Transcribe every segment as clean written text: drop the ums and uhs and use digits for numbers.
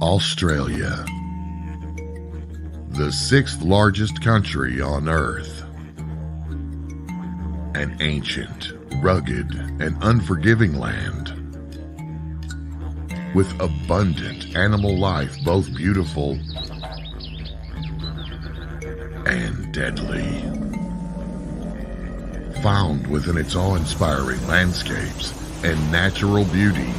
Australia, the sixth largest country on Earth. An ancient, rugged, and unforgiving land with abundant animal life, both beautiful and deadly. Found within its awe-inspiring landscapes and natural beauty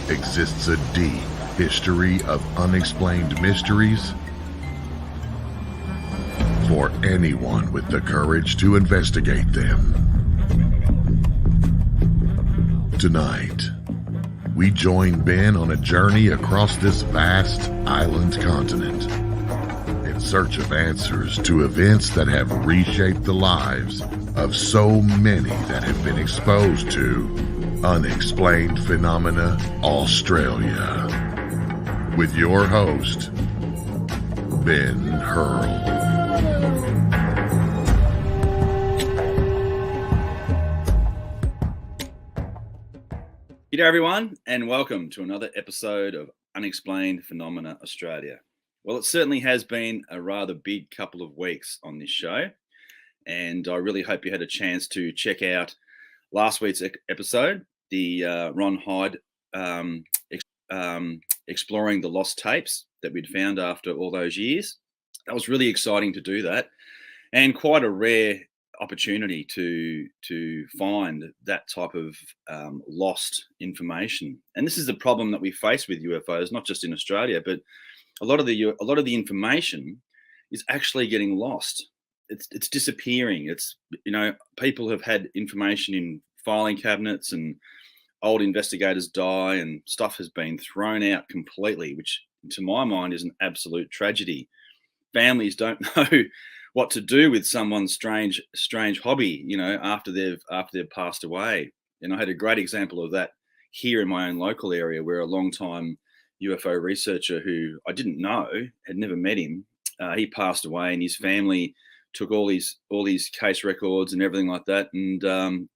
exists a deep history of unexplained mysteries for anyone with the courage to investigate them. Tonight, we join Ben on a journey across this vast island continent in search of answers to events that have reshaped the lives of so many that have been exposed to Unexplained Phenomena Australia. With your host, Ben Hurl. G'day everyone, and welcome to another episode of Unexplained Phenomena Australia. Well, it certainly has been a rather big couple of weeks on this show, and I really hope you had a chance to check out last week's episode, the Ron Hyde exploring the lost tapes that we'd found after all those years. That was really exciting to do that, and quite a rare opportunity to find that type of lost information. And this is the problem that we face with UFOs, not just in Australia, but a lot of the information is actually getting lost. It's disappearing. It's, people have had information in filing cabinets, and old investigators die, and stuff has been thrown out completely, which to my mind is an absolute tragedy. Families don't know what to do with someone's strange hobby, after they've passed away. And I had a great example of that here in my own local area, where a long-time UFO researcher who I didn't know, had never met him, he passed away, and his family took all these case records and everything like that, and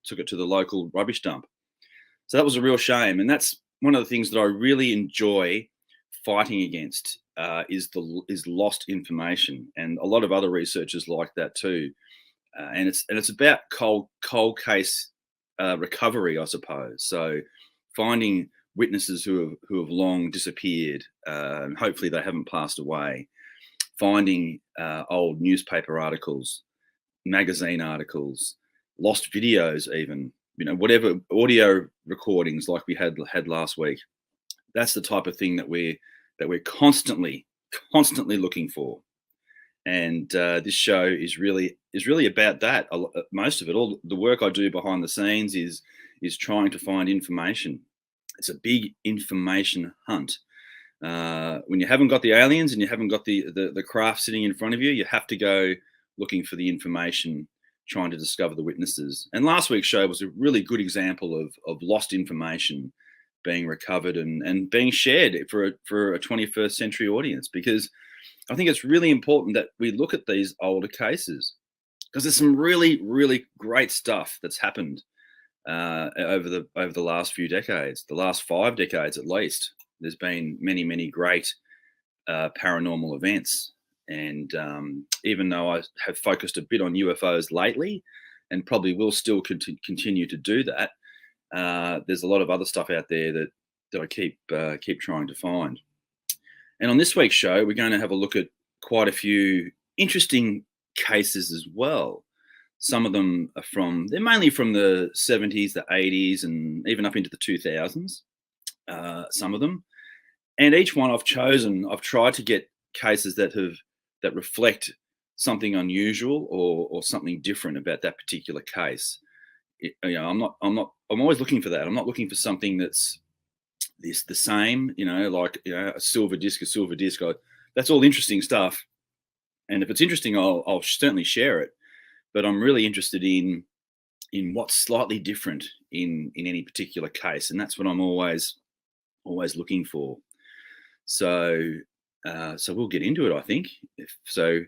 took it to the local rubbish dump. So that was a real shame, and that's one of the things that I really enjoy fighting against. Is lost information, and a lot of other researchers like that too. And it's about cold case recovery, I suppose. So finding witnesses who have long disappeared, and hopefully they haven't passed away. Finding old newspaper articles, magazine articles, lost videos, even whatever audio recordings like we had last week. That's the type of thing that we're constantly looking for, and this show is really about that. Most of it, all the work I do behind the scenes, is trying to find information. It's a big information hunt. When you haven't got the aliens and you haven't got the craft sitting in front of you, you have to go looking for the information, trying to discover the witnesses. And last week's show was a really good example of lost information being recovered and being shared for a 21st century audience, because I think it's really important that we look at these older cases, because there's some really, really great stuff that's happened over the last few decades, the last 5 decades at least. There's been many, many great paranormal events, and even though I have focused a bit on UFOs lately, and probably will still continue to do that, there's a lot of other stuff out there that I keep trying to find. And on this week's show, we're going to have a look at quite a few interesting cases as well. Some of them they're mainly from the 70s, the 80s, and even up into the 2000s, some of them. And each one I've tried to get cases that reflect something unusual or something different about that particular case. I'm always looking for that. I'm not looking for something that's the same, a silver disc. That's all interesting stuff. And if it's interesting, I'll certainly share it. But I'm really interested in what's slightly different in any particular case. And that's what I'm always looking for. So we'll get into it, I think. So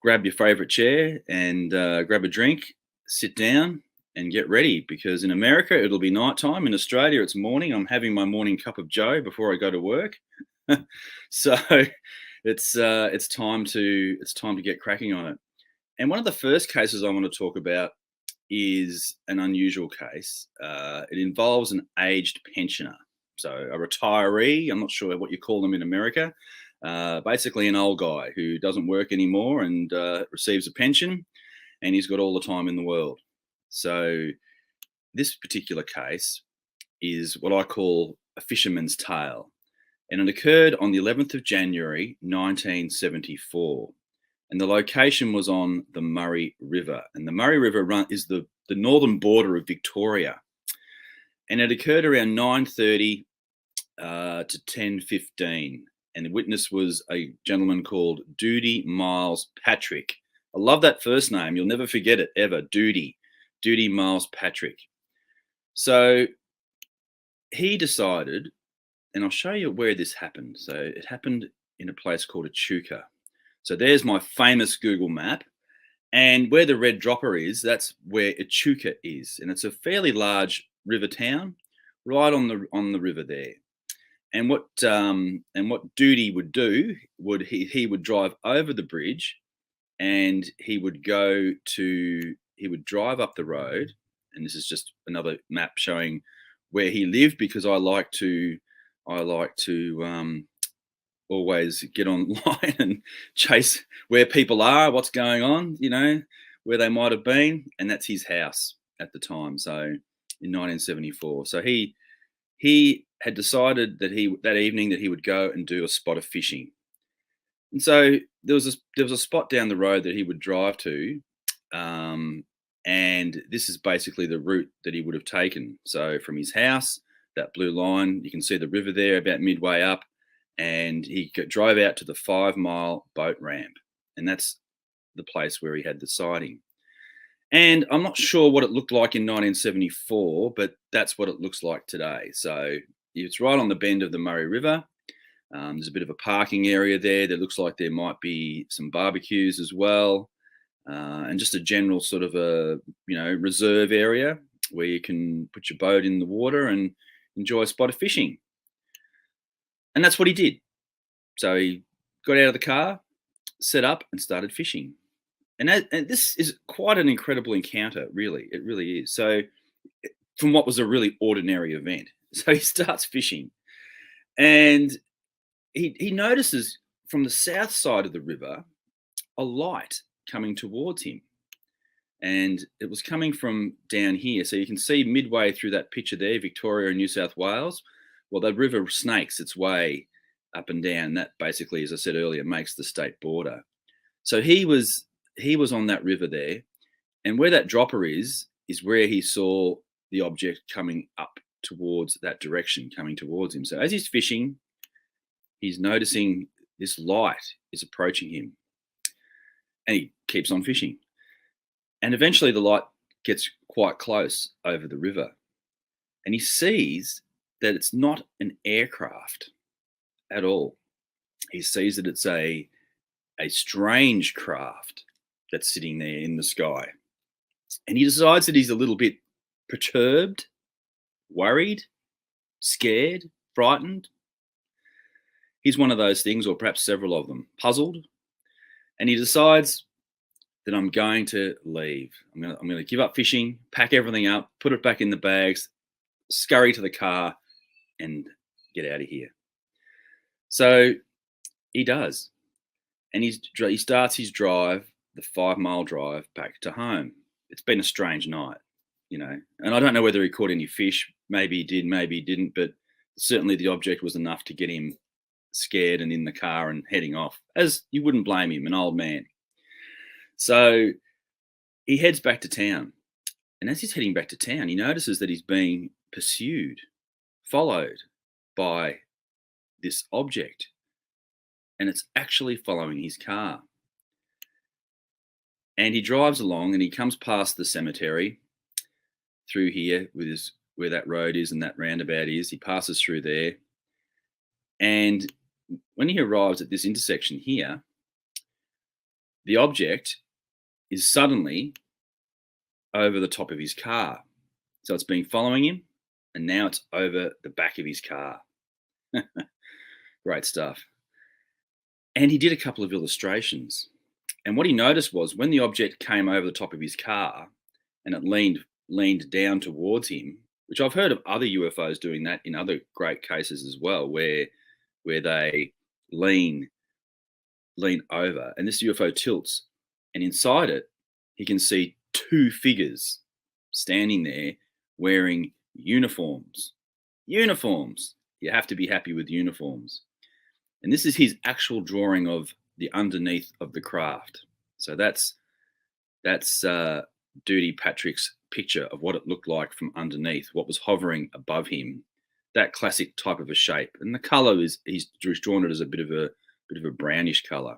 grab your favorite chair and grab a drink, sit down, and get ready, because in America it'll be nighttime. In Australia it's morning. I'm having my morning cup of joe before I go to work. So it's time to get cracking on it. And one of the first cases I want to talk about is an unusual case. It involves an aged pensioner, so a retiree. I'm not sure what you call them in America. Basically, an old guy who doesn't work anymore and receives a pension, and he's got all the time in the world. So this particular case is what I call a fisherman's tale, and it occurred on the 11th of January 1974. And the location was on the Murray River. And the Murray River is the northern border of Victoria. And it occurred around 9:30 to 10:15. And the witness was a gentleman called Doody Miles Patrick. I love that first name. You'll never forget it, ever. Doody Miles Patrick. So he decided, and I'll show you where this happened. So it happened in a place called Echuca. So there's my famous Google map, and where the red dropper is, that's where Echuca is, and it's a fairly large river town, right on the river there. And what Doody would do he would drive over the bridge, and he would drive up the road, and this is just another map showing where he lived, because I like to always get online and chase where people are, what's going on, where they might have been. And that's his house at the time. So in 1974. So he had decided that evening that he would go and do a spot of fishing. And so there was a spot down the road that he would drive to. And this is basically the route that he would have taken. So from his house, that blue line, you can see the river there about midway up. And he drove out to the 5-mile boat ramp. And that's the place where he had the sighting. And I'm not sure what it looked like in 1974, but that's what it looks like today. So it's right on the bend of the Murray River. There's a bit of a parking area there. That looks like there might be some barbecues as well. And just a general sort of a, reserve area where you can put your boat in the water and enjoy a spot of fishing. And that's what he did. So he got out of the car, set up, and started fishing. And this is quite an incredible encounter, really. It really is. So from what was a really ordinary event. So he starts fishing, and he notices from the south side of the river a light coming towards him. And it was coming from down here. So you can see midway through that picture there, Victoria and New South Wales. Well, the river snakes its way up and down. That basically, as I said earlier, makes the state border. So he was on that river there, and where that dropper is where he saw the object coming up towards that direction, coming towards him. So as he's fishing, he's noticing this light is approaching him, and he keeps on fishing. And eventually the light gets quite close over the river, and he sees that it's not an aircraft at all. He sees that it's a strange craft that's sitting there in the sky. And he decides that he's a little bit perturbed, worried, scared, frightened. He's one of those things, or perhaps several of them, puzzled. And he decides that I'm going to leave. I'm going to give up fishing, pack everything up, put it back in the bags, scurry to the car, and get out of here. So he does. And he starts his drive, the 5-mile drive back to home. It's been a strange night, and I don't know whether he caught any fish. Maybe he did, maybe he didn't, but certainly the object was enough to get him scared and in the car and heading off, as you wouldn't blame him, an old man. So he heads back to town. And as he's heading back to town, he notices that he's being pursued, followed by this object. And it's actually following his car. And he drives along, and he comes past the cemetery through here where that road is and that roundabout is. He passes through there. And when he arrives at this intersection here, the object is suddenly over the top of his car. So it's been following him, and now it's over the back of his car. Great stuff. And he did a couple of illustrations. And what he noticed was when the object came over the top of his car and it leaned down towards him, which I've heard of other UFOs doing that in other great cases as well, where they lean over and this UFO tilts, and inside it he can see two figures standing there wearing uniforms. Uniforms. You have to be happy with uniforms. And this is his actual drawing of the underneath of the craft. So that's Duty Patrick's picture of what it looked like from underneath, what was hovering above him, that classic type of a shape. And the color is, he's drawn it as a bit of a brownish color.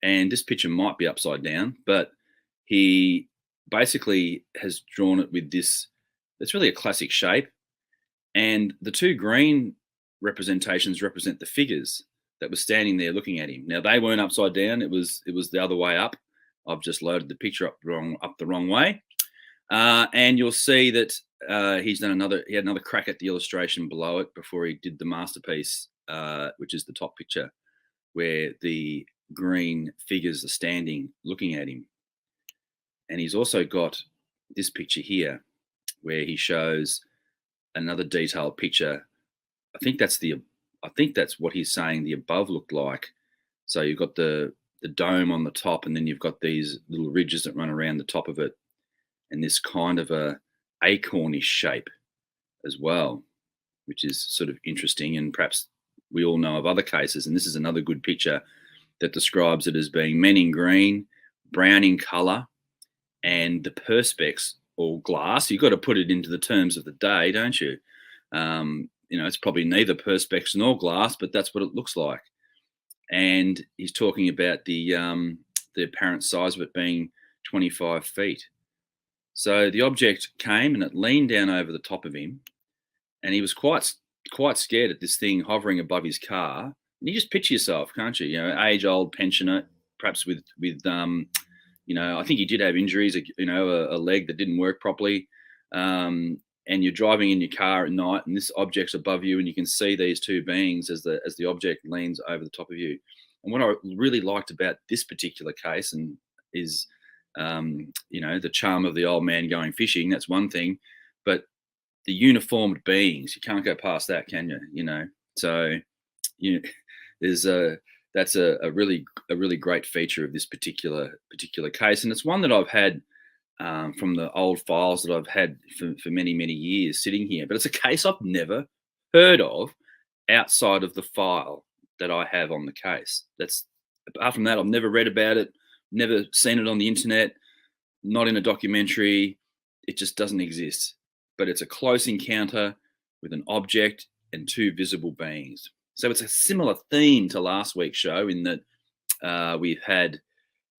And this picture might be upside down, but he basically has drawn it with this. It's really a classic shape. And the two green representations represent the figures that were standing there looking at him. Now, they weren't upside down. It was the other way up. I've just loaded the picture up the wrong way. And you'll see that he had another crack at the illustration below it before he did the masterpiece, which is the top picture, where the green figures are standing looking at him. And he's also got this picture here where he shows another detailed picture. I think that's what he's saying the above looked like. So you've got the dome on the top, and then you've got these little ridges that run around the top of it, and this kind of a acornish shape as well, which is sort of interesting. And perhaps we all know of other cases, and this is another good picture that describes it as being men in green, brown in colour, and the perspex all glass. You've got to put it into the terms of the day, don't you? It's probably neither perspex nor glass, but that's what it looks like. And he's talking about the apparent size of it being 25 feet. So the object came and it leaned down over the top of him, and he was quite scared at this thing hovering above his car. And you just picture yourself, can't you? Age-old pensioner, perhaps with I think he did have injuries, a leg that didn't work properly. And you're driving in your car at night, and this object's above you, and you can see these two beings as the object leans over the top of you. And what I really liked about this particular case is the charm of the old man going fishing. That's one thing, but the uniformed beings, you can't go past that, can you? So that's a really great feature of this particular case, and it's one that I've had from the old files that I've had for many, many years sitting here. But it's a case I've never heard of outside of the file that I have on the case. Apart from that, I've never read about it, never seen it on the internet, not in a documentary. It just doesn't exist. But it's a close encounter with an object and two visible beings. So it's a similar theme to last week's show in that we've had,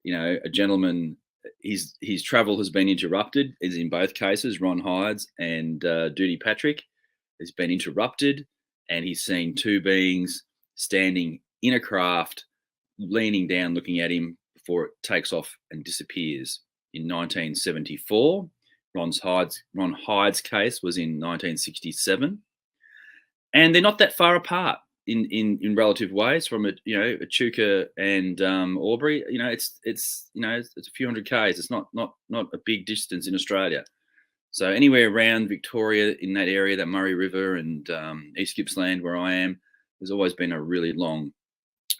a gentleman. His travel has been interrupted, as in both cases, Ron Hydes and Duty Patrick has been interrupted, and he's seen two beings standing in a craft, leaning down, looking at him before it takes off and disappears. In 1974, Ron Hyde's case was in 1967, and they're not that far apart in relative ways from Echuca and Albury. It's a few hundred k's. It's not a big distance in Australia. So anywhere around Victoria in that area, that Murray River and East Gippsland where I am, there's always been a really long,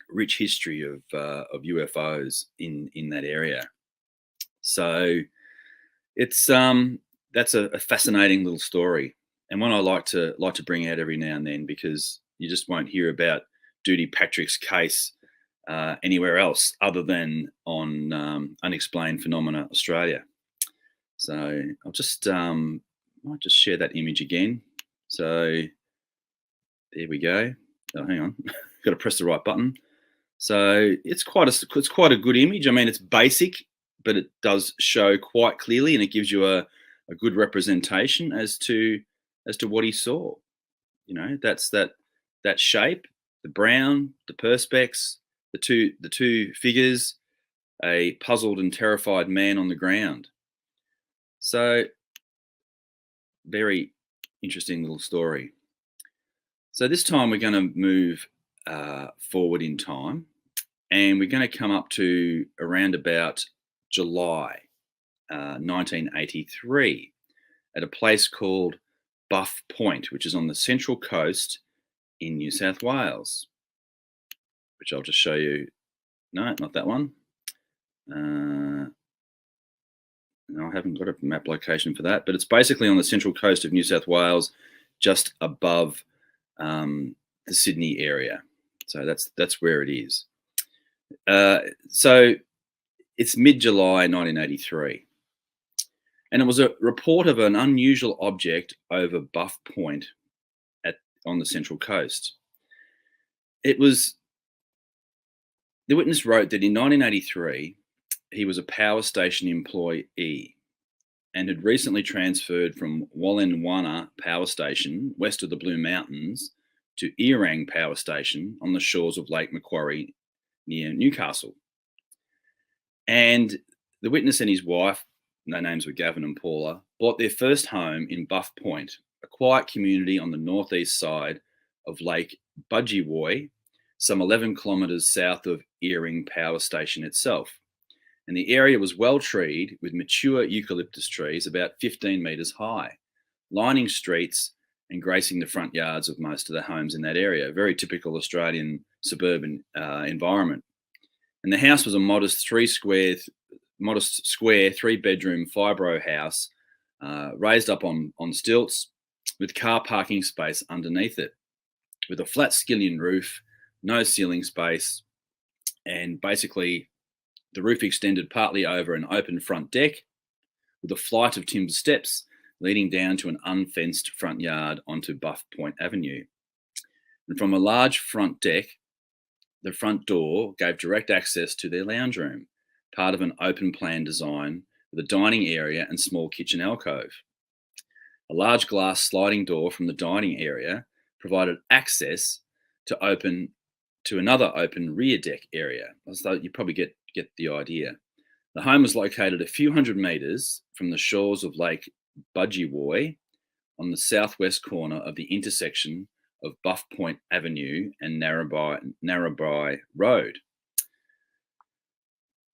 rich history of UFOs in that area. So it's that's a fascinating little story, and one I like to bring out every now and then, because you just won't hear about Duty Patrick's case anywhere else other than on Unexplained Phenomena Australia. So I'll just might just share that image again. So there we go. Oh, hang on, got to press the right button. So it's quite a good image. I mean, it's basic, but it does show quite clearly, and it gives you a good representation as to what he saw. That's that shape, the brown, the perspex, the two figures, a puzzled and terrified man on the ground. So, very interesting little story. So this time we're going to move forward in time, and we're going to come up to around about July 1983 at a place called Buff Point, which is on the central coast in New South Wales, which I'll just show you. No, not that one. No, I haven't got a map location for that, but it's basically on the central coast of New South Wales, just above the Sydney area. So that's where it is. So it's mid-July 1983, and it was a report of an unusual object over Buff Point on the central coast. The witness wrote that in 1983, he was a power station employee and had recently transferred from Warrumbungle Power Station west of the Blue Mountains to Eerie Power Station on the shores of Lake Macquarie near Newcastle. And the witness and his wife, their names were Gavin and Paula, bought their first home in Buff Point, a quiet community on the northeast side of Lake Budgewoi, some 11 kilometres south of Eerie Power Station itself. And the area was well treed with mature eucalyptus trees about 15 metres high, lining streets and gracing the front yards of most of the homes in that area. A very typical Australian suburban environment. And the house was a modest square, 3-bedroom fibro house, raised up on stilts, with car parking space underneath it, with a flat skillion roof, no ceiling space, and basically the roof extended partly over an open front deck with a flight of timber steps leading down to an unfenced front yard onto Buff Point Avenue. And from a large front deck, the front door gave direct access to their lounge room, part of an open plan design with a dining area and small kitchen alcove. A large glass sliding door from the dining area provided access to another open rear deck area. So you probably get the idea. The home was located a few hundred metres from the shores of Lake Budgewoi on the southwest corner of the intersection of Buff Point Avenue and Narrabri Road.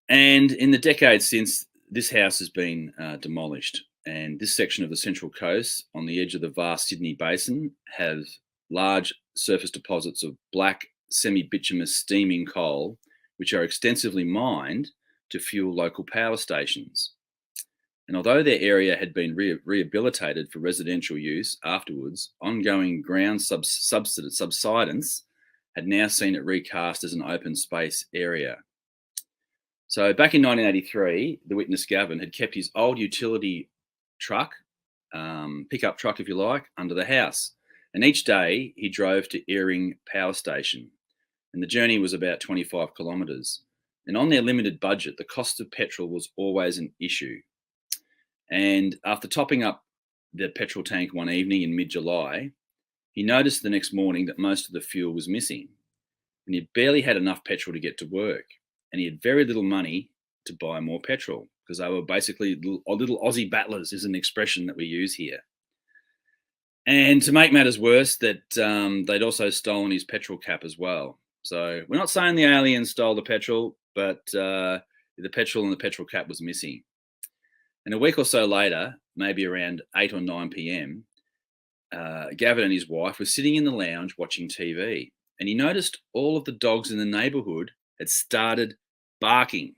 And in the decades since, this house has been demolished, and this section of the Central Coast on the edge of the vast Sydney Basin has large surface deposits of black semi-bituminous steaming coal, which are extensively mined to fuel local power stations. And although their area had been rehabilitated for residential use afterwards, ongoing ground subsidence had now seen it recast as an open space area. So back in 1983, the witness Gavin had kept his old utility truck, pickup truck if you like, under the house. And each day he drove to Eerie Power Station, and the journey was about 25 kilometres. And on their limited budget, the cost of petrol was always an issue. And after topping up the petrol tank one evening in mid-July, he noticed the next morning that most of the fuel was missing, and he barely had enough petrol to get to work, and he had very little money to buy more petrol, because they were basically little Aussie battlers, is an expression that we use here. And to make matters worse, that they'd also stolen his petrol cap as well. So we're not saying the aliens stole the petrol, but the petrol and the petrol cap was missing. And a week or so later, maybe around 8 or 9 p.m, Gavin and his wife were sitting in the lounge watching TV, and he noticed all of the dogs in the neighbourhood had started barking.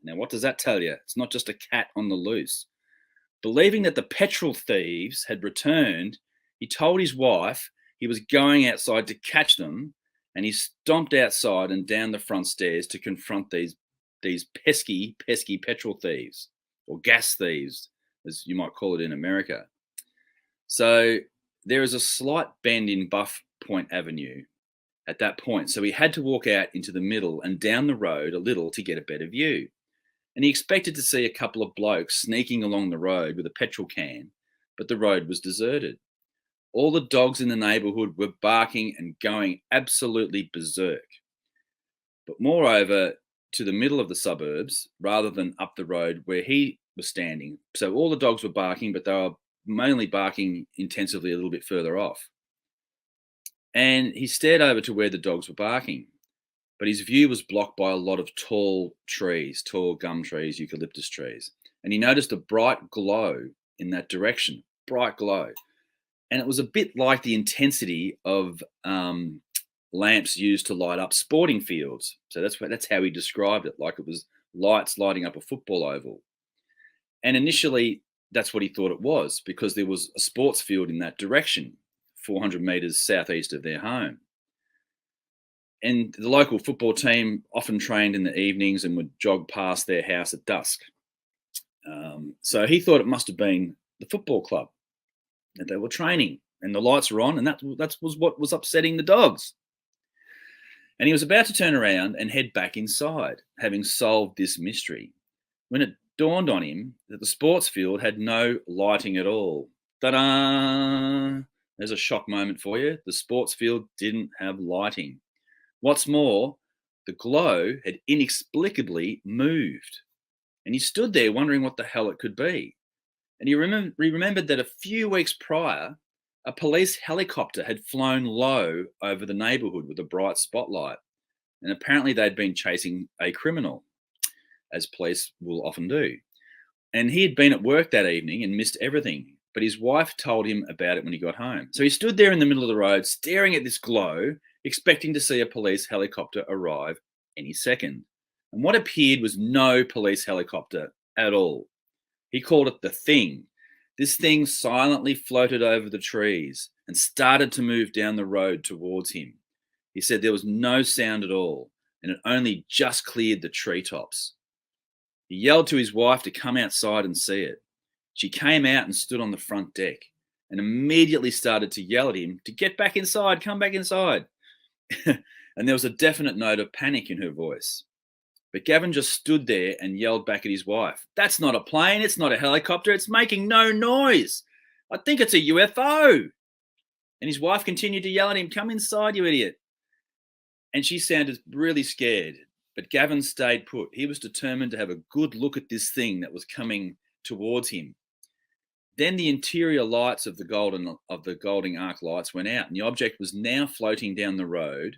Now, what does that tell you? It's not just a cat on the loose. Believing that the petrol thieves had returned, he told his wife he was going outside to catch them, and he stomped outside and down the front stairs to confront these pesky petrol thieves, or gas thieves, as you might call it in America. So there is a slight bend in Buff Point Avenue at that point. So he had to walk out into the middle and down the road a little to get a better view. And he expected to see a couple of blokes sneaking along the road with a petrol can, but the road was deserted. All the dogs in the neighbourhood were barking and going absolutely berserk. But moreover, to the middle of the suburbs, rather than up the road where he was standing. So all the dogs were barking, but they were mainly barking intensively a little bit further off. And he stared over to where the dogs were barking, but his view was blocked by a lot of tall trees, tall gum trees, eucalyptus trees. And he noticed a bright glow in that direction, bright glow. And it was a bit like the intensity of lamps used to light up sporting fields. So that's how he described it, like it was lights lighting up a football oval. And initially, that's what he thought it was, because there was a sports field in that direction, 400 metres southeast of their home. And the local football team often trained in the evenings and would jog past their house at dusk. So he thought it must have been the football club that they were training, and the lights were on, and that was what was upsetting the dogs. And he was about to turn around and head back inside, having solved this mystery, when it dawned on him that the sports field had no lighting at all. Ta-da! There's a shock moment for you. The sports field didn't have lighting. What's more, the glow had inexplicably moved. And he stood there wondering what the hell it could be. And he remembered that a few weeks prior, a police helicopter had flown low over the neighbourhood with a bright spotlight. And apparently they'd been chasing a criminal, as police will often do. And he had been at work that evening and missed everything. But his wife told him about it when he got home. So he stood there in the middle of the road, staring at this glow, expecting to see a police helicopter arrive any second. And what appeared was no police helicopter at all. He called it the thing. This thing silently floated over the trees and started to move down the road towards him. He said there was no sound at all, and it only just cleared the treetops. He yelled to his wife to come outside and see it. She came out and stood on the front deck and immediately started to yell at him to get back inside, come back inside. And there was a definite note of panic in her voice. But Gavin just stood there and yelled back at his wife, "That's not a plane, it's not a helicopter, it's making no noise. I think it's a UFO." And his wife continued to yell at him, "Come inside, you idiot." And she sounded really scared. But Gavin stayed put. He was determined to have a good look at this thing that was coming towards him. Then the interior lights of the Golding arc lights went out, and the object was now floating down the road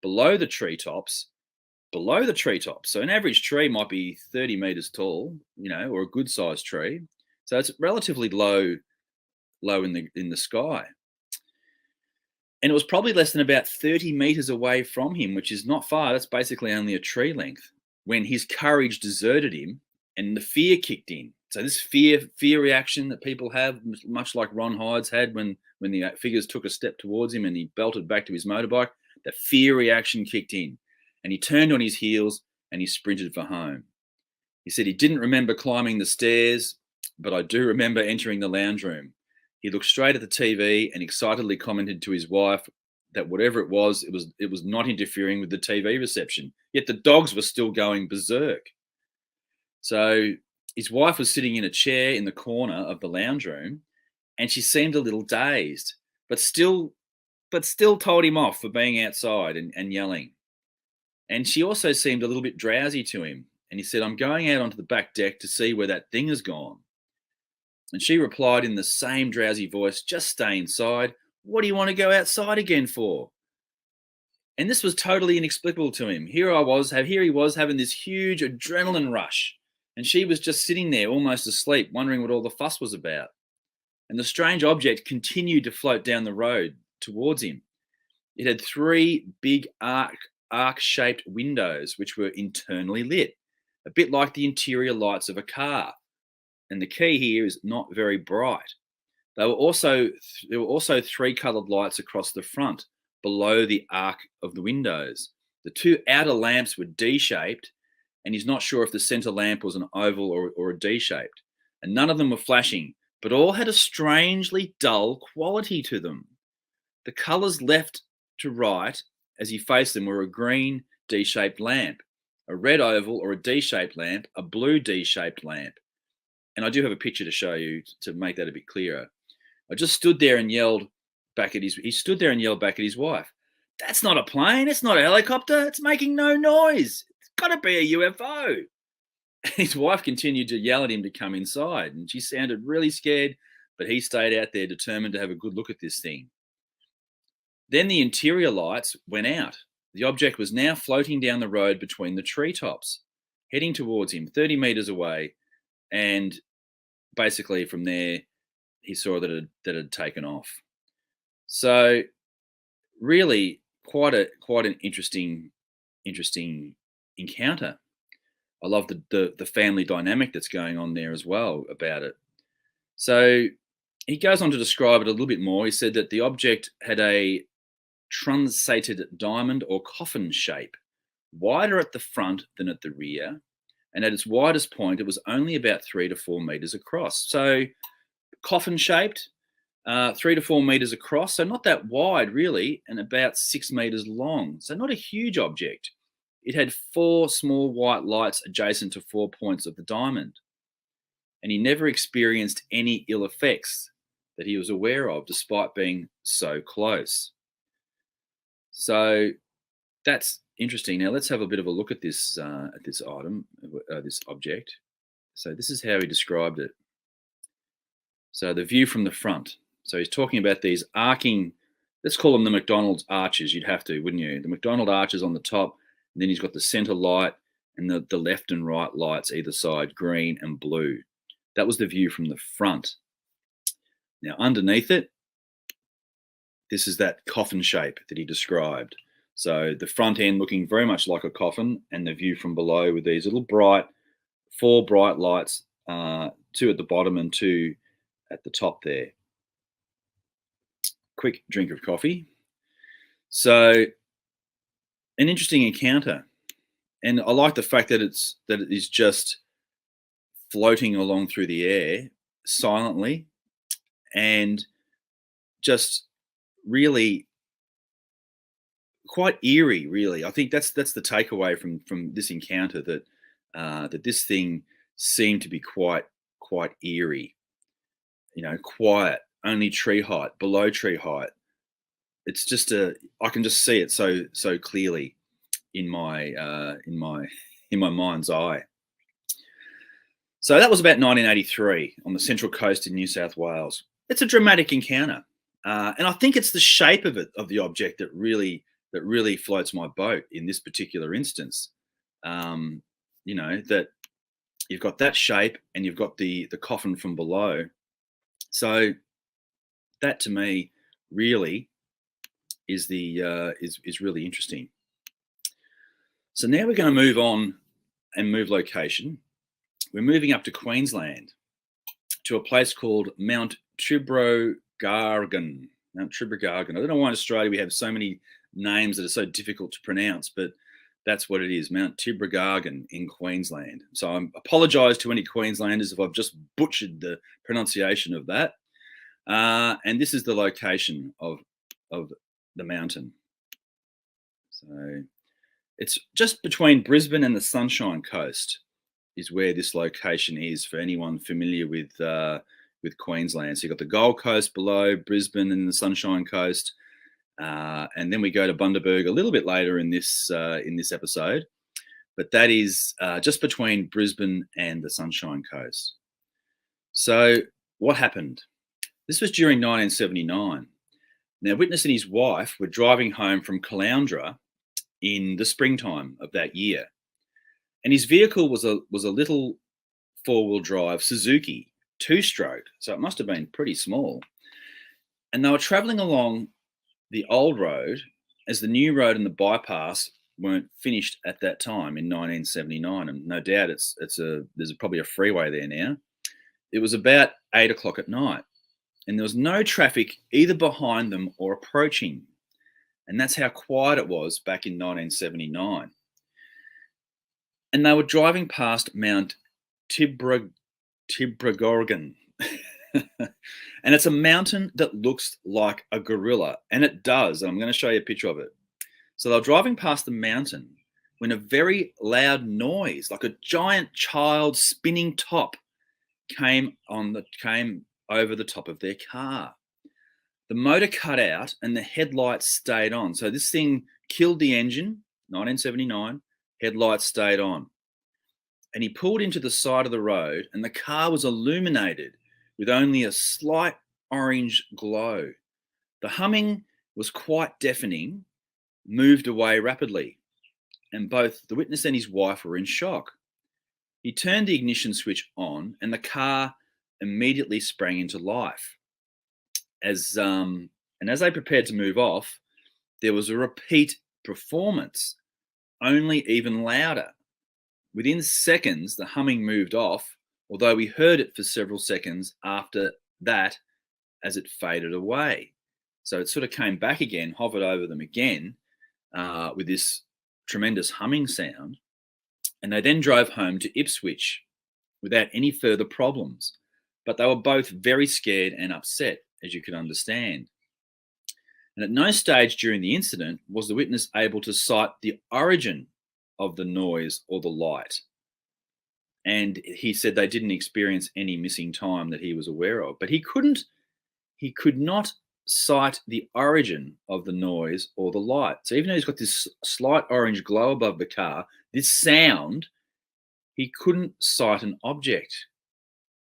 below the treetops. So an average tree might be 30 metres tall, or a good sized tree. So it's relatively low in the sky. And it was probably less than about 30 metres away from him, which is not far. That's basically only a tree length, when his courage deserted him and the fear kicked in. So this fear reaction that people have, much like Ron Hyde's had when the figures took a step towards him and he belted back to his motorbike, that fear reaction kicked in. And he turned on his heels and he sprinted for home. He said he didn't remember climbing the stairs, but I do remember entering the lounge room. He looked straight at the TV and excitedly commented to his wife that whatever it was not interfering with the TV reception. Yet the dogs were still going berserk. So his wife was sitting in a chair in the corner of the lounge room, and she seemed a little dazed, but still told him off for being outside and yelling. And she also seemed a little bit drowsy to him. And he said, "I'm going out onto the back deck to see where that thing has gone." And she replied in the same drowsy voice, "Just stay inside. What do you want to go outside again for?" And this was totally inexplicable to him. Here he was having this huge adrenaline rush. And she was just sitting there almost asleep, wondering what all the fuss was about. And the strange object continued to float down the road towards him. It had 3 big arc-shaped windows, which were internally lit, a bit like the interior lights of a car. And the key here is not very bright. There were also 3 coloured lights across the front, below the arc of the windows. The 2 outer lamps were D-shaped, and he's not sure if the centre lamp was an oval or a D-shaped. And none of them were flashing, but all had a strangely dull quality to them. The colours left to right as he faced them were a green D-shaped lamp, a red oval or a D-shaped lamp, a blue D-shaped lamp. And I do have a picture to show you to make that a bit clearer. I just stood there and yelled back at his wife, "That's not a plane, it's not a helicopter, it's making no noise. It's got to be a UFO." His wife continued to yell at him to come inside, and she sounded really scared, but he stayed out there determined to have a good look at this thing. Then the interior lights went out. The object was now floating down the road between the treetops, heading towards him 30 meters away, and basically from there he saw that it had taken off. So really quite an interesting encounter. I love the family dynamic that's going on there as well about it. So he goes on to describe it a little bit more. He said that the object had a truncated diamond or coffin shape, wider at the front than at the rear, and at its widest point it was only about 3 to 4 meters across. So coffin shaped, 3 to 4 meters across, so not that wide really, and about 6 meters long. So not a huge object. It had 4 small white lights adjacent to 4 points of the diamond, and he never experienced any ill effects that he was aware of, despite being so close. So that's interesting. Now let's have a bit of a look at this item, this object. So this is how he described it. So the view from the front. So he's talking about these arcing, let's call them the McDonald's arches. You'd have to, wouldn't you? The McDonald arches on the top, and then he's got the center light and the left and right lights either side, green and blue. That was the view from the front. Now underneath it, this is that coffin shape that he described. So the front end looking very much like a coffin, and the view from below with these little 4 bright lights, 2 at the bottom and 2 at the top there. Quick drink of coffee. So an interesting encounter. And I like the fact that it is just floating along through the air silently, and just really quite eerie, really. I think that's the takeaway from this encounter, that that this thing seemed to be quite eerie. You know, quiet, only tree height, below tree height. It's just I can just see it so clearly in my mind's eye. So that was about 1983 on the Central Coast in New South Wales. It's a dramatic encounter, and I think it's the shape of the object that really floats my boat in this particular instance. You know, that you've got that shape and you've got the coffin from below. So that to me really is is really interesting. So now we're going to move on and move location. We're moving up to Queensland, to a place called Mount Tribrogargan. Mount Tribrogargan. I don't know why in Australia we have so many names that are so difficult to pronounce, but that's what it is, Mount Tribrogargan in Queensland. So I apologise to any Queenslanders if I've just butchered the pronunciation of that. And this is the location of the mountain. So it's just between Brisbane and the Sunshine Coast is where this location is, for anyone familiar with Queensland. So you've got the Gold Coast below, Brisbane and the Sunshine Coast. And then we go to Bundaberg a little bit later in this episode, but that is just between Brisbane and the Sunshine Coast. So what happened? This was during 1979. Now, Witness and his wife were driving home from Caloundra in the springtime of that year, and his vehicle was a little 4-wheel drive Suzuki 2-stroke, so it must have been pretty small. And they were travelling along the old road, as the new road and the bypass weren't finished at that time in 1979, and no doubt there's probably a freeway there now. It was about 8 o'clock at night, and there was no traffic either behind them or approaching, and that's how quiet it was back in 1979. And they were driving past Mount Tribrogargan. And it's a mountain that looks like a gorilla, and it does. And I'm going to show you a picture of it. So they're driving past the mountain when a very loud noise, like a giant child spinning top, came over the top of their car. The motor cut out and the headlights stayed on. So this thing killed the engine, 1979, headlights stayed on. and he pulled into the side of the road, and the car was illuminated with only a slight orange glow. The humming was quite deafening, moved away rapidly, and both the witness and his wife were in shock. He turned the ignition switch on, and the car immediately sprang into life. As they prepared to move off, there was a repeat performance, only even louder. Within seconds, the humming moved off, although we heard it for several seconds after that as it faded away. So it sort of came back again, hovered over them again with this tremendous humming sound. And they then drove home to Ipswich without any further problems. But they were both very scared and upset, as you can understand. And at no stage during the incident was the witness able to cite the origin of the noise or the light. And he said they didn't experience any missing time that he was aware of. But he could not cite the origin of the noise or the light. So even though he's got this slight orange glow above the car, this sound, he couldn't cite an object.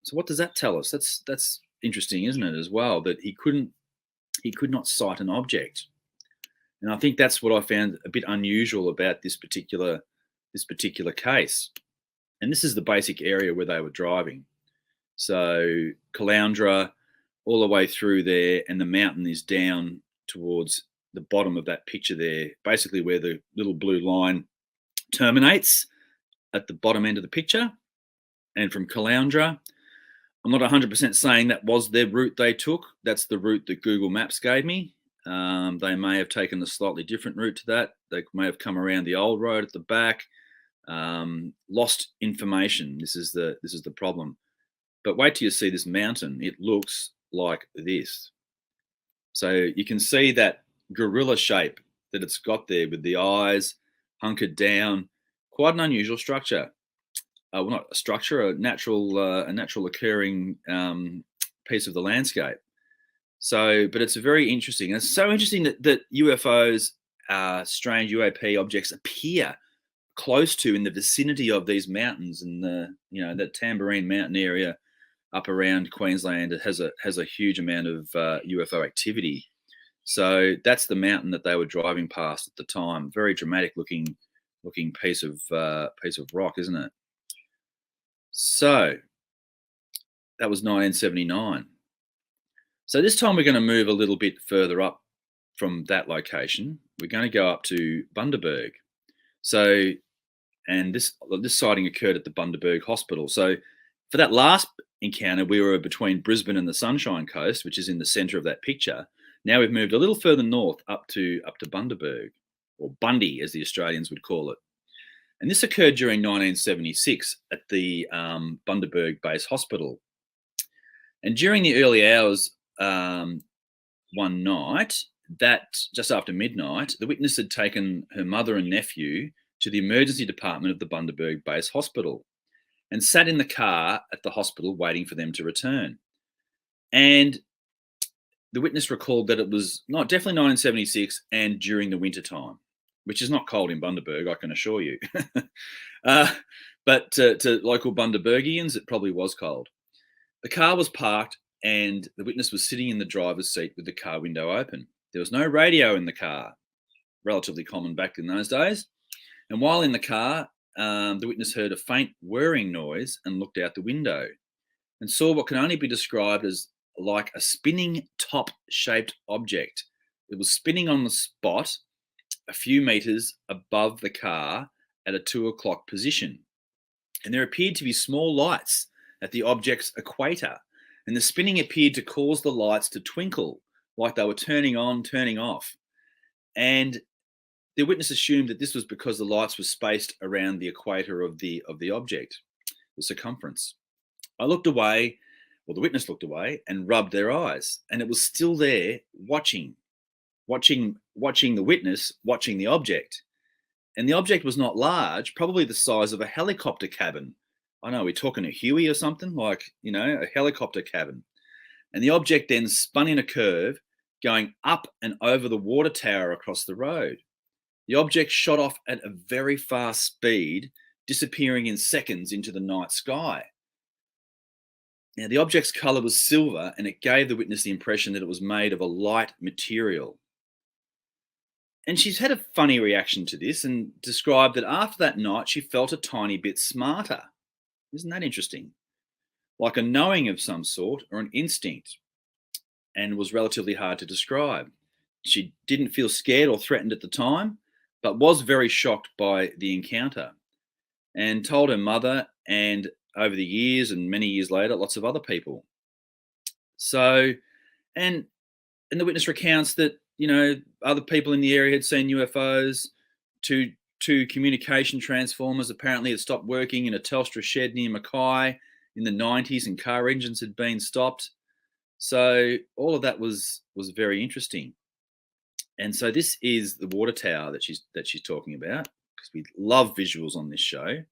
So what does that tell us? That's interesting, isn't it, as well, that he could not cite an object. And I think that's what I found a bit unusual about this particular case. And this is the basic area where they were driving. So Caloundra, all the way through there, and the mountain is down towards the bottom of that picture there, basically where the little blue line terminates at the bottom end of the picture. And from Caloundra, I'm not 100% saying that was their route they took. That's the route that Google Maps gave me. They may have taken a slightly different route to that. They may have come around the old road at the back. Lost information. This is the problem. But wait till you see this mountain. It looks like this. So you can see that gorilla shape that it's got there with the eyes hunkered down. Quite an unusual structure. Well, not a structure, a natural occurring piece of the landscape. So, but it's very interesting. And it's so interesting that UFOs, strange UAP objects, appear close to, in the vicinity of these mountains, and that Tamborine Mountain area up around Queensland. It has a huge amount of UFO activity. So that's the mountain that they were driving past at the time. Very dramatic looking piece of rock, isn't it? So that was 1979. So this time we're going to move a little bit further up from that location. We're going to go up to Bundaberg. So, and this sighting occurred at the Bundaberg Hospital. So for that last encounter, we were between Brisbane and the Sunshine Coast, which is in the centre of that picture. Now we've moved a little further north up to Bundaberg, or Bundy as the Australians would call it. And this occurred during 1976 at the Bundaberg Base Hospital. And during the early hours one night, that just after midnight, the witness had taken her mother and nephew to the emergency department of the Bundaberg Base Hospital and sat in the car at the hospital waiting for them to return. And the witness recalled that it was definitely 1976 and during the winter time, which is not cold in Bundaberg, I can assure you. But to local Bundabergians, it probably was cold. The car was parked and the witness was sitting in the driver's seat with the car window open. There was no radio in the car, relatively common back in those days. And while in the car, the witness heard a faint whirring noise and looked out the window and saw what can only be described as like a spinning top-shaped object. It was spinning on the spot a few meters above the car at a 2 o'clock position. And there appeared to be small lights at the object's equator. And the spinning appeared to cause the lights to twinkle like they were turning on, turning off. And the witness assumed that this was because the lights were spaced around the equator of the object, the circumference. I looked away, or the witness looked away, and rubbed their eyes. And it was still there watching the witness, watching the object. And the object was not large, probably the size of a helicopter cabin. I know, we're talking a Huey or something, like, a helicopter cabin. And the object then spun in a curve, going up and over the water tower across the road. The object shot off at a very fast speed disappearing in seconds into the night sky. Now, the object's colour was silver, and it gave the witness the impression that it was made of a light material. And she's had a funny reaction to this and described that after that night, she felt a tiny bit smarter. Isn't that interesting? Like a knowing of some sort or an instinct, and was relatively hard to describe. She didn't feel scared or threatened at the time, but was very shocked by the encounter, and told her mother, and over the years and many years later, lots of other people. So, and the witness recounts that, other people in the area had seen UFOs. Two communication transformers apparently had stopped working in a Telstra shed near Mackay in the 90s, and car engines had been stopped. So all of that was very interesting. And so this is the water tower that she's talking about, because we love visuals on this show.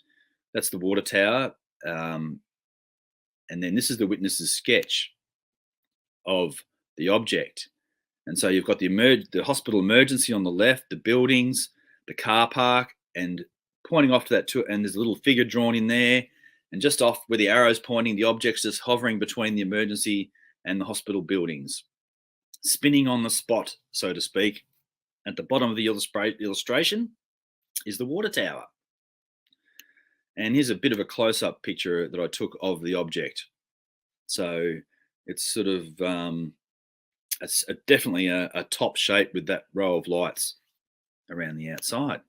That's the water tower. And then this is the witness's sketch of the object. And so you've got the hospital emergency on the left, the buildings, the car park, and pointing off to that too. And there's a little figure drawn in there. And just off where the arrow's pointing, the object's just hovering between the emergency and the hospital buildings, spinning on the spot, so to speak. At the bottom of the illustration is the water tower. And here's a bit of a close-up picture that I took of the object. So it's sort of, it's definitely a top shape with that row of lights around the outside.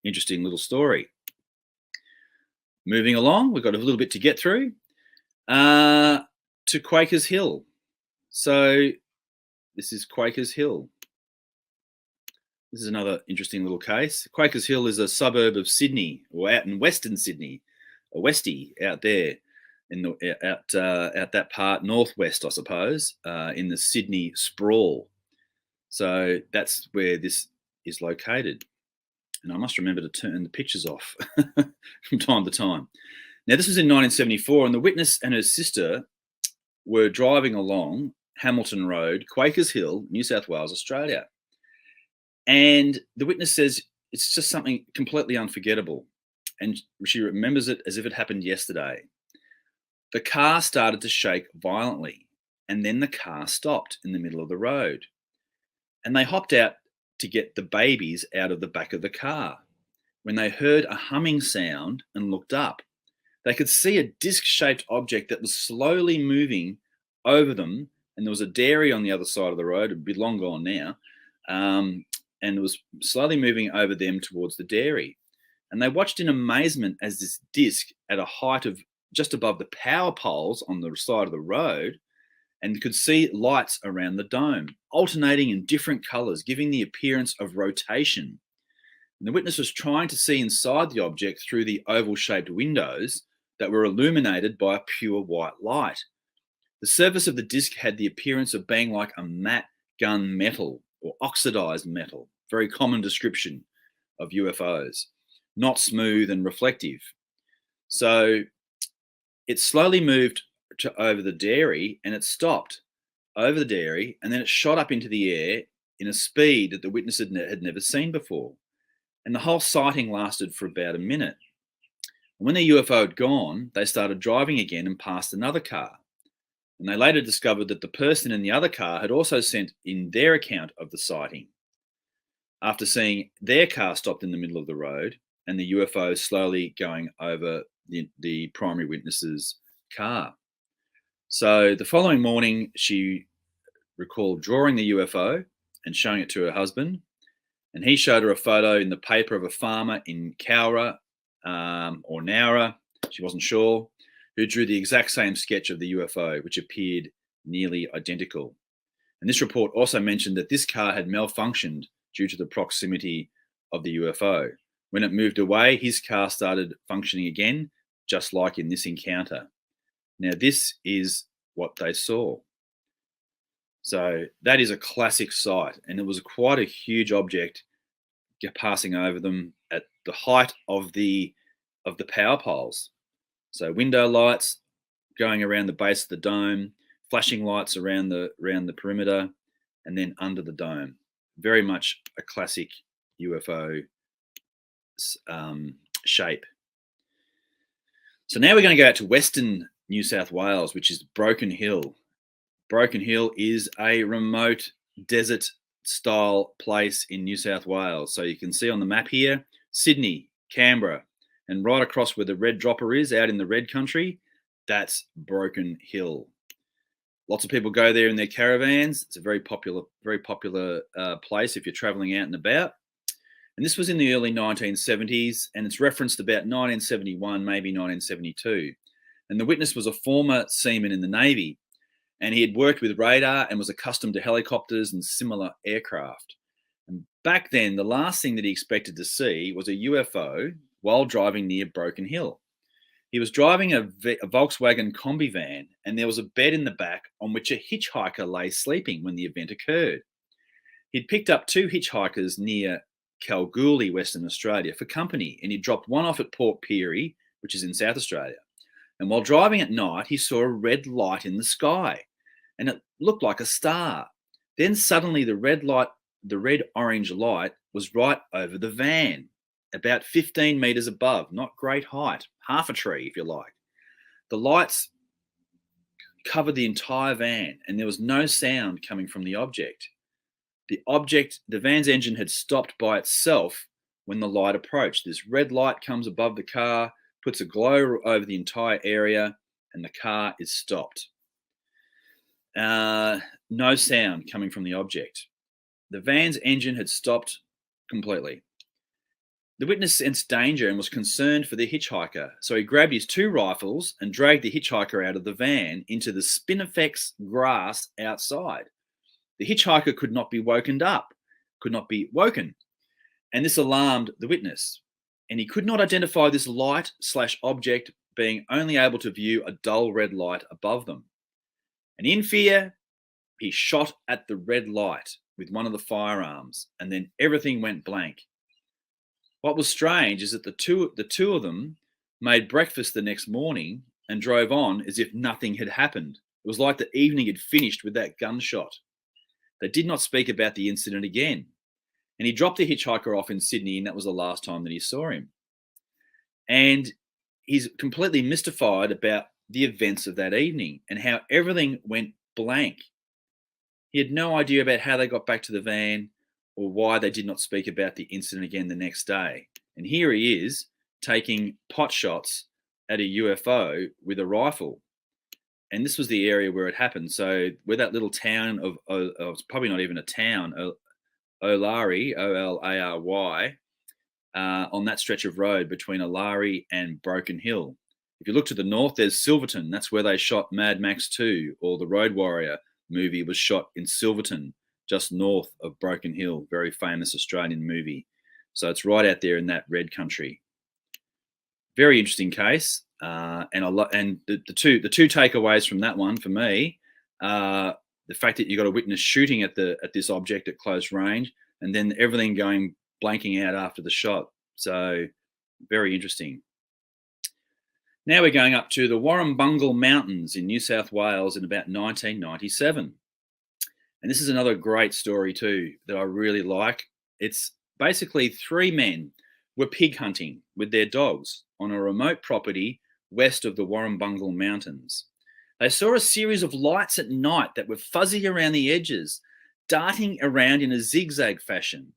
Interesting little story. Moving along, we've got a little bit to get through. To Quakers Hill. So this is Quakers Hill. This is another interesting little case. Quakers Hill is a suburb of Sydney, or out in Western Sydney, or Westie, out there in out that part, northwest, I suppose, in the Sydney sprawl. So that's where this is located. And I must remember to turn the pictures off from time to time. Now, this was in 1974, and the witness and her sister were driving along Hamilton Road, Quakers Hill, New South Wales, Australia. And the witness says it's just something completely unforgettable. And she remembers it as if it happened yesterday. The car started to shake violently, and then the car stopped in the middle of the road. And they hopped out to get the babies out of the back of the car. When they heard a humming sound and looked up, they could see a disc-shaped object that was slowly moving over them, and there was a dairy on the other side of the road, a bit long gone now, and it was slowly moving over them towards the dairy. And they watched in amazement as this disc, at a height of just above the power poles on the side of the road, and could see lights around the dome, alternating in different colours, giving the appearance of rotation. And the witness was trying to see inside the object through the oval-shaped windows that were illuminated by a pure white light. The surface of the disc had the appearance of being like a matte gun metal or oxidized metal, very common description of UFOs, not smooth and reflective. So it slowly moved over the dairy, and it stopped over the dairy, and then it shot up into the air in a speed that the witness had never seen before. And the whole sighting lasted for about a minute. And when the UFO had gone, they started driving again and passed another car. And they later discovered that the person in the other car had also sent in their account of the sighting, after seeing their car stopped in the middle of the road and the UFO slowly going over the primary witness's car. So the following morning, she recalled drawing the UFO and showing it to her husband. And he showed her a photo in the paper of a farmer in Cowra or Nowra, she wasn't sure, who drew the exact same sketch of the UFO, which appeared nearly identical. And this report also mentioned that this car had malfunctioned due to the proximity of the UFO. When it moved away, his car started functioning again, just like in this encounter. Now, this is what they saw. So that is a classic sight, and it was quite a huge object passing over them at the height of the power poles. So window lights going around the base of the dome, flashing lights around the perimeter, and then under the dome. Very much a classic UFO shape. So now we're going to go out to Western New South Wales, which is Broken Hill. Broken Hill is a remote desert style place in New South Wales. So you can see on the map here, Sydney, Canberra, and right across where the red dropper is out in the red country, that's Broken Hill. Lots of people go there in their caravans. It's a very popular place if you're traveling out and about. And this was in the early 1970s, and it's referenced about 1971, maybe 1972. And the witness was a former seaman in the Navy, and he had worked with radar and was accustomed to helicopters and similar aircraft. And back then, the last thing that he expected to see was a UFO while driving near Broken Hill. He was driving a Volkswagen Combi van, and there was a bed in the back on which a hitchhiker lay sleeping when the event occurred. He'd picked up 2 hitchhikers near Kalgoorlie, Western Australia, for company, and he dropped one off at Port Pirie, which is in South Australia. And while driving at night, he saw a red light in the sky, and it looked like a star. Then suddenly the red-orange light was right over the van, about 15 metres above, not great height, half a tree if you like. The lights covered the entire van, and there was no sound coming from the object. The van's engine had stopped by itself when the light approached. This red light comes above the car, puts a glow over the entire area, and the car is stopped. No sound coming from the object. The van's engine had stopped completely. The witness sensed danger and was concerned for the hitchhiker, so he grabbed his 2 rifles and dragged the hitchhiker out of the van into the spinifex grass outside. The hitchhiker could not be woken, and this alarmed the witness. And he could not identify this light/object, being only able to view a dull red light above them. And in fear, he shot at the red light with one of the firearms, and then everything went blank. What was strange is that the two of them made breakfast the next morning and drove on as if nothing had happened. It was like the evening had finished with that gunshot. They did not speak about the incident again. And he dropped the hitchhiker off in Sydney, and that was the last time that he saw him. And he's completely mystified about the events of that evening and how everything went blank. He had no idea about how they got back to the van or why they did not speak about the incident again the next day. And here he is taking pot shots at a UFO with a rifle. And this was the area where it happened. So where that little town of it's probably not even a town, Olary, Olary, on that stretch of road between Olary and Broken Hill. If you look to the north, there's Silverton. That's where they shot Mad Max 2, or the Road Warrior movie was shot in Silverton, just north of Broken Hill. Very famous Australian movie. So it's right out there in that red country. Very interesting case. And the two takeaways from that one for me, the fact that you got a witness shooting at this object at close range, and then everything going blanking out after the shot. So very interesting. Now we're going up to the Warrumbungle Mountains in New South Wales in about 1997. And this is another great story too that I really like. It's basically 3 men were pig hunting with their dogs on a remote property west of the Warrumbungle Mountains. They saw a series of lights at night that were fuzzy around the edges, darting around in a zigzag fashion.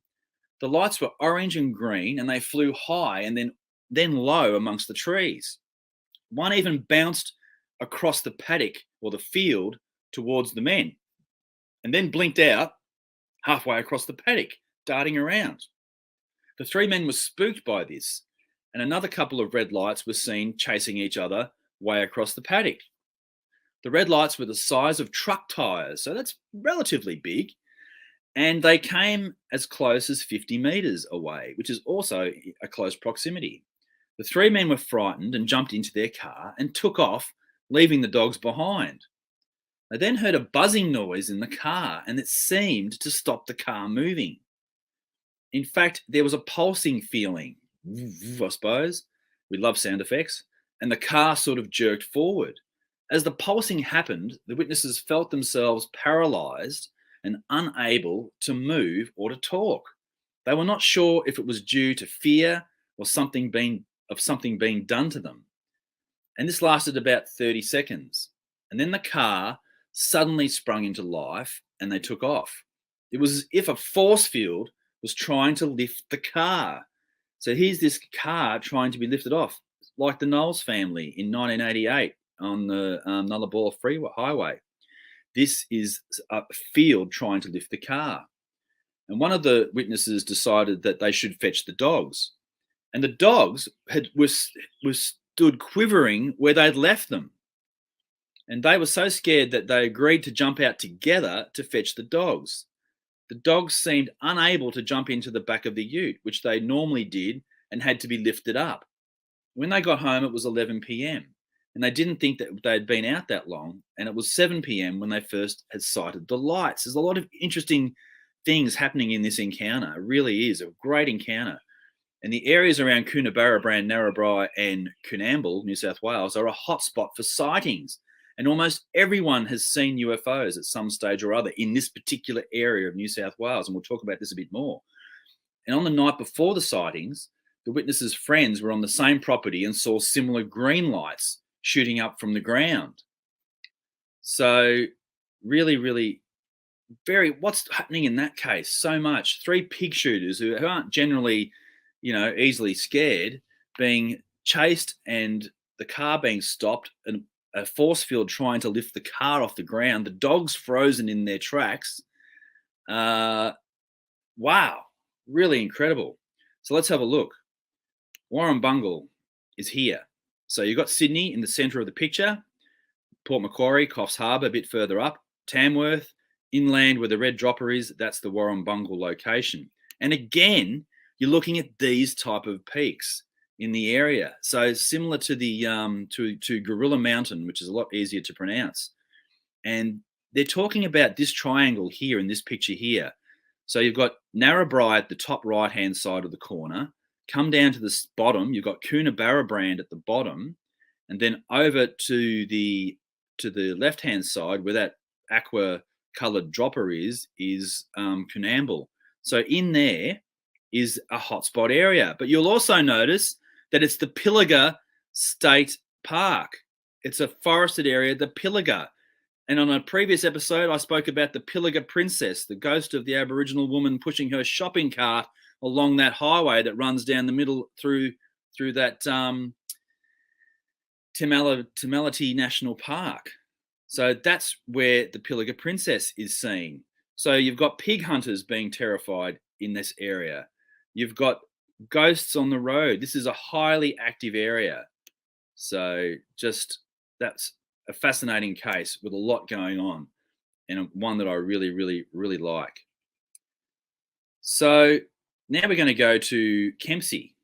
The lights were orange and green, and they flew high and then low amongst the trees. One even bounced across the paddock or the field towards the men, and then blinked out halfway across the paddock, darting around. The 3 men were spooked by this, and another couple of red lights were seen chasing each other way across the paddock. The red lights were the size of truck tires, so that's relatively big, and they came as close as 50 metres away, which is also a close proximity. The 3 men were frightened and jumped into their car and took off, leaving the dogs behind. They then heard a buzzing noise in the car, and it seemed to stop the car moving. In fact, there was a pulsing feeling, I suppose. We love sound effects. And the car sort of jerked forward. As the pulsing happened, the witnesses felt themselves paralysed and unable to move or to talk. They were not sure if it was due to fear or something being of something being done to them. And this lasted about 30 seconds. And then the car suddenly sprung into life and they took off. It was as if a force field was trying to lift the car. So here's this car trying to be lifted off, like the Knowles family in 1988 on the Nullarbor Freeway Highway. This is a field trying to lift the car. And one of the witnesses decided that they should fetch the dogs. And the dogs were stood quivering where they'd left them. And they were so scared that they agreed to jump out together to fetch the dogs. The dogs seemed unable to jump into the back of the ute, which they normally did, and had to be lifted up. When they got home, it was 11 p.m. and they didn't think that they'd been out that long. And it was 7 p.m. when they first had sighted the lights. There's a lot of interesting things happening in this encounter. It really is a great encounter. And the areas around Coonabarabran, Narrabri and Coonamble, New South Wales, are a hotspot for sightings. And almost everyone has seen UFOs at some stage or other in this particular area of New South Wales. And we'll talk about this a bit more. And on the night before the sightings, the witnesses' friends were on the same property and saw similar green lights shooting up from the ground. So really, really what's happening in that case? So much. 3 pig shooters who aren't generally, easily scared, being chased and the car being stopped and a force field trying to lift the car off the ground, the dogs frozen in their tracks. Wow, really incredible. So let's have a look. Warrumbungle is here. So you've got Sydney in the centre of the picture, Port Macquarie, Coffs Harbour a bit further up, Tamworth, inland where the red dropper is, that's the Warrumbungle location. And again, you're looking at these type of peaks in the area. So similar to the to Gorilla Mountain, which is a lot easier to pronounce. And they're talking about this triangle here in this picture here. So you've got Narrabri at the top right-hand side of the corner. Come down to the bottom, you've got Coonabarabran at the bottom, and then over to the left-hand side where that aqua-coloured dropper is Coonamble. So in there is a hotspot area. But you'll also notice that it's the Pilliga State Park. It's a forested area, the Pilliga. And on a previous episode, I spoke about the Pilliga Princess, the ghost of the Aboriginal woman pushing her shopping cart along that highway that runs down the middle through that Timaliti National Park. So that's where the Pilliga Princess is seen. So you've got pig hunters being terrified in this area. You've got ghosts on the road. This is a highly active area. So just that's a fascinating case with a lot going on and one that I really, really, really like. So now we're going to go to Kempsey.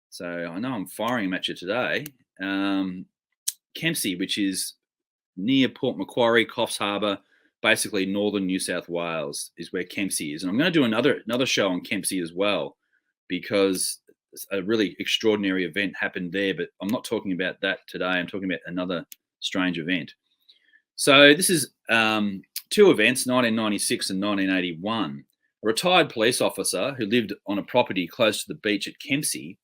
So I know I'm firing them at you today. Kempsey, which is near Port Macquarie, Coffs Harbour, basically northern New South Wales is where Kempsey is. And I'm going to do another show on Kempsey as well, because a really extraordinary event happened there, but I'm not talking about that today. I'm talking about another strange event. So this is 2 events, 1996 and 1981. A retired police officer who lived on a property close to the beach at Kempsey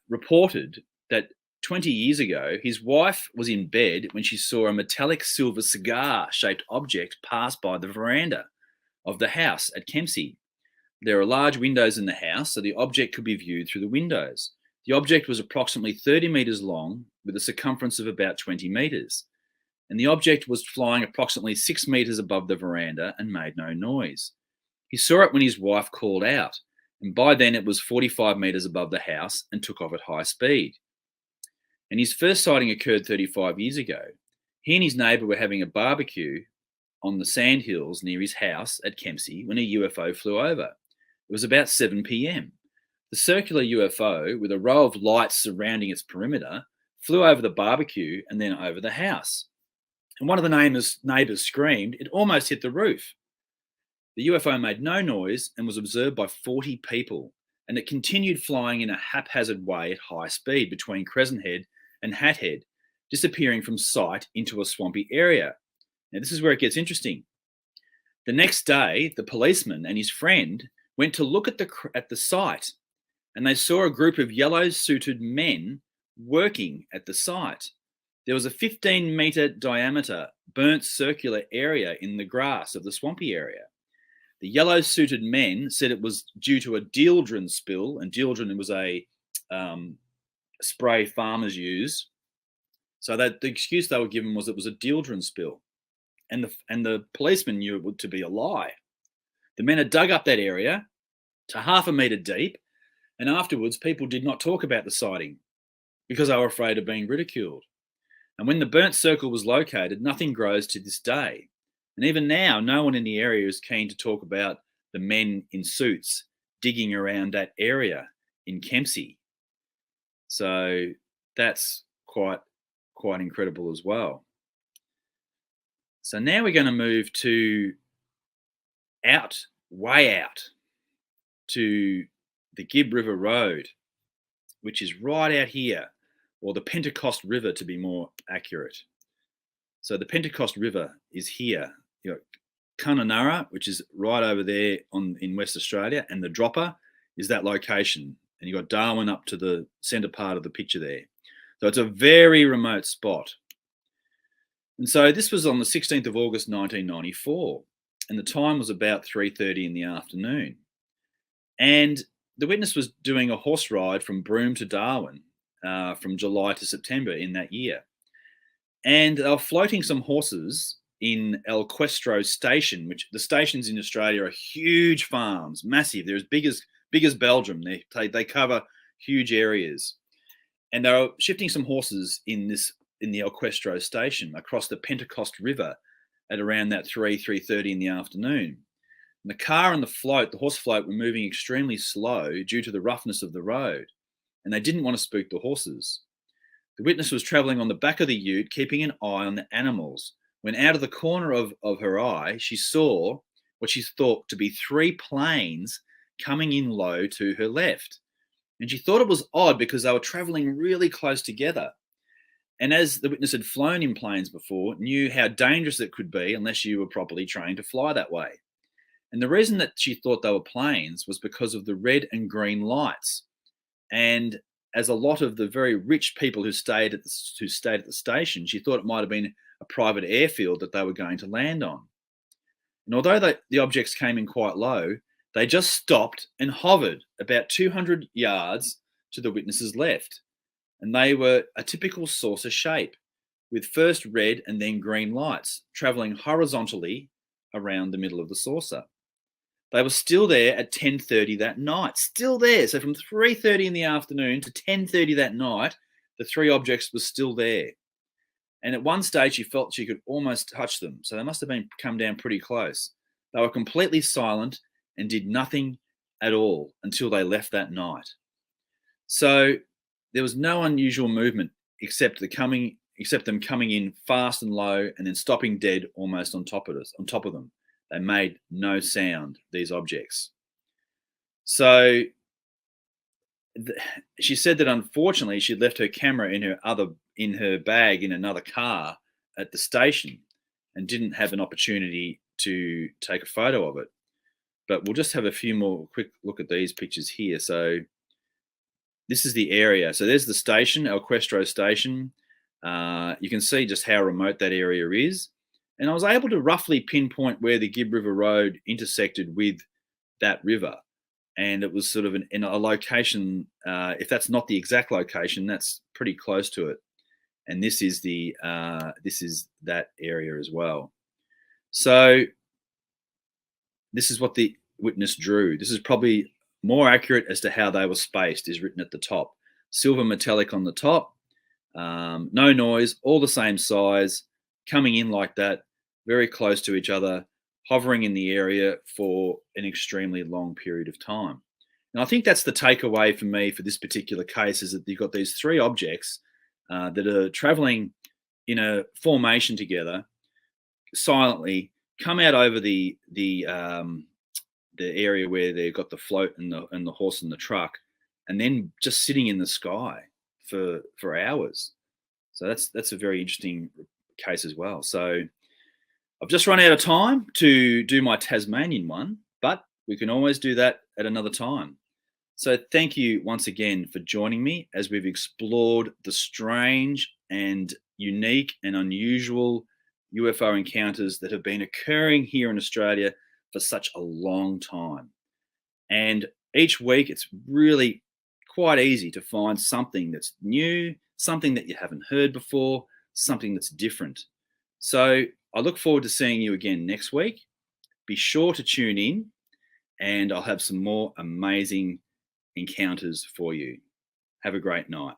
reported that 20 years ago, his wife was in bed when she saw a metallic silver cigar-shaped object pass by the veranda of the house at Kempsey. There are large windows in the house, so the object could be viewed through the windows. The object was approximately 30 metres long with a circumference of about 20 metres. And the object was flying approximately 6 metres above the veranda and made no noise. He saw it when his wife called out, and by then it was 45 metres above the house and took off at high speed. And his first sighting occurred 35 years ago. He and his neighbour were having a barbecue on the sandhills near his house at Kempsey when a UFO flew over. It was about 7 p.m. The circular UFO, with a row of lights surrounding its perimeter, flew over the barbecue and then over the house. And one of the neighbours screamed, it almost hit the roof. The UFO made no noise and was observed by 40 people, and it continued flying in a haphazard way at high speed between Crescent Head and Hat Head, disappearing from sight into a swampy area. Now, this is where it gets interesting. The next day, the policeman and his friend went to look at the site, and they saw a group of yellow-suited men working at the site. There was a 15-metre diameter burnt circular area in the grass of the swampy area. The yellow-suited men said it was due to a dieldrin spill, and dieldrin was a spray farmers use. So that the excuse they were given was it was a dieldrin spill, and the policeman knew it to be a lie. The men had dug up that area to half a metre deep, and afterwards people did not talk about the sighting because they were afraid of being ridiculed. And when the burnt circle was located, nothing grows to this day. And even now, no one in the area is keen to talk about the men in suits digging around that area in Kempsey. So that's quite incredible as well. So now we're going to move to way out to the Gibb River Road, which is right out here, or the Pentecost River to be more accurate. So the Pentecost River is here. You got Kununurra, which is right over there in West Australia, and the dropper is that location. And you got Darwin up to the centre part of the picture there. So it's a very remote spot. And so this was on the 16th of August 1994, and the time was about 3:30 in the afternoon. And the witness was doing a horse ride from Broome to Darwin from July to September in that year. And they were floating some horses in El Questro Station, which the stations in Australia are huge farms, massive. They're as big as Belgium. They cover huge areas. And they were shifting some horses in the El Questro Station across the Pentecost River at around that 3:30 in the afternoon. And the car and the horse float, were moving extremely slow due to the roughness of the road, and they didn't want to spook the horses. The witness was travelling on the back of the ute, keeping an eye on the animals, when out of the corner of her eye, she saw what she thought to be 3 planes coming in low to her left. And she thought it was odd because they were travelling really close together. And as the witness had flown in planes before, knew how dangerous it could be unless you were properly trained to fly that way. And the reason that she thought they were planes was because of the red and green lights. And as a lot of the very rich people who stayed at the station, she thought it might have been a private airfield that they were going to land on. And although the objects came in quite low, they just stopped and hovered about 200 yards to the witness's left. And they were a typical saucer shape, with first red and then green lights travelling horizontally around the middle of the saucer. They were still there at 10:30 that night, still there. So from 3:30 in the afternoon to 10:30 that night, the 3 objects were still there. And at one stage, she felt she could almost touch them. So they must have come down pretty close. They were completely silent and did nothing at all until they left that night. So there was no unusual movement except them coming in fast and low and then stopping dead almost on top of them. They made no sound, these objects. So she said that unfortunately she'd left her camera in her bag in another car at the station and didn't have an opportunity to take a photo of it. But we'll just have a few more quick look at these pictures here. So this is the area. So there's the station, El Questro Station. You can see just how remote that area is. And I was able to roughly pinpoint where the Gibb River Road intersected with that river. And it was sort of in a location, if that's not the exact location, that's pretty close to it. And this is that area as well. So this is what the witness drew. This is probably more accurate as to how they were spaced, is written at the top. Silver metallic on the top, no noise, all the same size, coming in like that, very close to each other, hovering in the area for an extremely long period of time. And I think that's the takeaway for me for this particular case, is that you've got these 3 objects that are traveling in a formation together, silently, come out over the area where they've got the float and the horse and the truck, and then just sitting in the sky for hours. So that's a very interesting case as well. So I've just run out of time to do my Tasmanian one, but we can always do that at another time. So thank you once again for joining me as we've explored the strange and unique and unusual UFO encounters that have been occurring here in Australia for such a long time. And each week it's really quite easy to find something that's new, something that you haven't heard before, something that's different. So I look forward to seeing you again next week. Be sure to tune in, and I'll have some more amazing encounters for you. Have a great night.